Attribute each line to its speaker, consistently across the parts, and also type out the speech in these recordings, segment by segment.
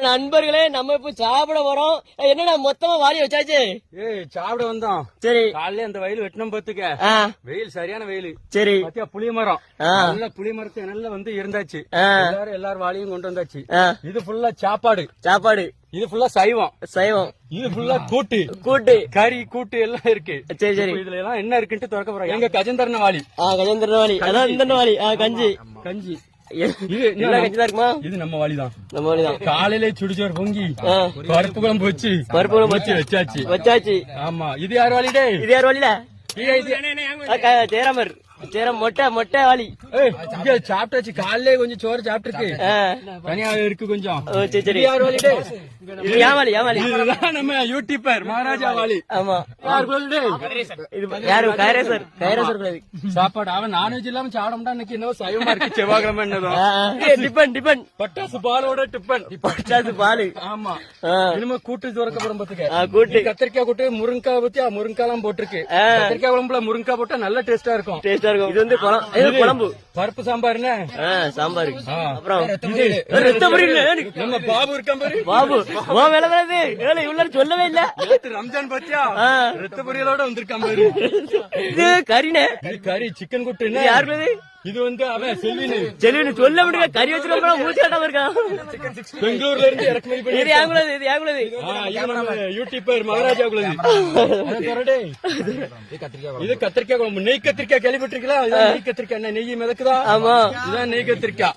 Speaker 1: நண்பர்களே, நம்ம இப்ப சாப்பிட போறோம். என்னடா மொத்தமா வாளி வச்சாச்சு?
Speaker 2: சாப்பிட வந்தோம்.
Speaker 1: சரி,
Speaker 2: காலையில அந்த வயல் வெட்டணும் பாத்துக்க. வெயில் சரியான வெயில்.
Speaker 1: சரி,
Speaker 2: பாத்தியா புளிய மரம், நல்ல புளிய மரத்து நல்லா வந்து இருந்தாச்சு. எல்லாரும் வாளியும் கொண்டு வந்தாச்சு. இது ஃபுல்லா சாப்பாடு. இது ஃபுல்லா சைவம். இது ஃபுல்லா கூட்டு கறி கூட்டு எல்லாம் இருக்கு.
Speaker 1: சரி சரி,
Speaker 2: இதுல எல்லாம் என்ன இருக்குன்னு திறக்க போறோம். எங்க கஜந்தரன வாளி.
Speaker 1: அதான் இந்த வாளி.
Speaker 2: கஞ்சி
Speaker 1: இது கஞ்சிதான் இருக்குமா?
Speaker 2: இது நம்ம வாளிதான். காலையில சுடிச்சோறு பொங்கி பருப்பு குழம்பு வச்சு வச்சாச்சு. ஆமா, இது யார் வாளிடே?
Speaker 1: இது யார் வாளில? சேரம் மொட்டை வாளி.
Speaker 2: சாப்பிட்டாச்சு. காலையில கொஞ்சம் சோறு சாப்பிட்டுருக்கு. தனியா இருக்கு கொஞ்சம்.
Speaker 1: சரி,
Speaker 2: யார் வாளிடே?
Speaker 1: நம்ம
Speaker 2: யூடியூபர் மகாராஜா வாளி.
Speaker 1: ஆமா, யாரு? கைரேசர்.
Speaker 2: சாப்பாடு அவன் நான்வெஜ் இல்லாம சாப்பிட இன்னைக்கு என்ன சைவமா இருக்கு. செவ்வாய்க்கிழமை என்னதான்
Speaker 1: டிபன்
Speaker 2: பட்டாசு பாலோட
Speaker 1: பட்டாசு பாலு.
Speaker 2: ஆமா, இனிமே கூட்டு துறக்கப்புறம் பாத்துக்க.
Speaker 1: கூட்டு
Speaker 2: கத்திரிக்காய் கூட்டு முருங்காய் பத்தி முருங்காய் எல்லாம் போட்டிருக்கு. கத்திரிக்காய் குழம்புல முருங்காய் போட்டா நல்ல டேஸ்டா இருக்கும்.
Speaker 1: இது வந்து குழம்பு
Speaker 2: பருப்பு சாம்பார்.
Speaker 1: சாம்பார். அப்புறம்
Speaker 2: நம்ம பாபு இருக்கா பாரு.
Speaker 1: பாபு இவ்வளவு சொல்லவே இல்ல.
Speaker 2: ரம்ஜான் பத்தியா ரத்த பொரியலோட வந்திருக்கான் பாரு.
Speaker 1: இது
Speaker 2: கறி சிக்கன் கூட்டு.
Speaker 1: யாரு
Speaker 2: இது வந்து அவன் செல்வினு
Speaker 1: சொல்ல முடியல. கறி வச்சிருக்கோம் மூச்சாட்டம் இருக்கான்.
Speaker 2: பெங்களூர்ல இருந்து இறக்குமதி பண்ணி.
Speaker 1: இது
Speaker 2: யூடியூபர் மகாராஜா இது கத்திரிக்காய் குழம்பு. நெய் கத்திரிக்காய் கேள்விப்பட்டிருக்கீங்களா? நெய் கத்திரிக்காய் நெய் மிதக்குதா?
Speaker 1: ஆமா,
Speaker 2: இதான் நெய் கத்திரிக்காய்.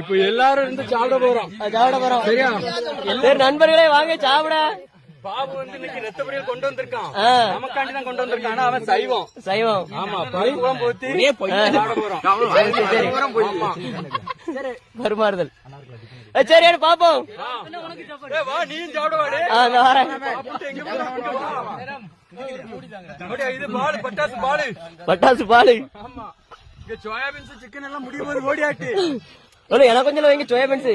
Speaker 2: இப்ப எல்லாரும் இருந்து சாப்பிட போறோம். சரியா?
Speaker 1: எல்லாரும் நண்பர்களே வாங்க சாப்பிட.
Speaker 2: பாபு வந்து இன்னைக்கு ரத்த பொரியல் கொண்டு வந்திருக்கான். நமக்காண்டி தான் கொண்டு வந்திருக்கான். ஆனா அவன் சைவம். ஆமா, பருப்பு குழம்பு ஊத்தி சாப்பிட போறோம்.
Speaker 1: பரிமாறுதல். சரி பாப்போம்.
Speaker 2: நீயும் சாப்பிட வாடே. இது பாலு, பட்டாசு பாலு. ஆமா, இங்க சோயாபீன்ஸ் சிக்கன் எல்லாம் முடியும் போது ஓடியாட்டு.
Speaker 1: எனக்கு கொஞ்சம் வைங்க சோயாபீன்ஸ்.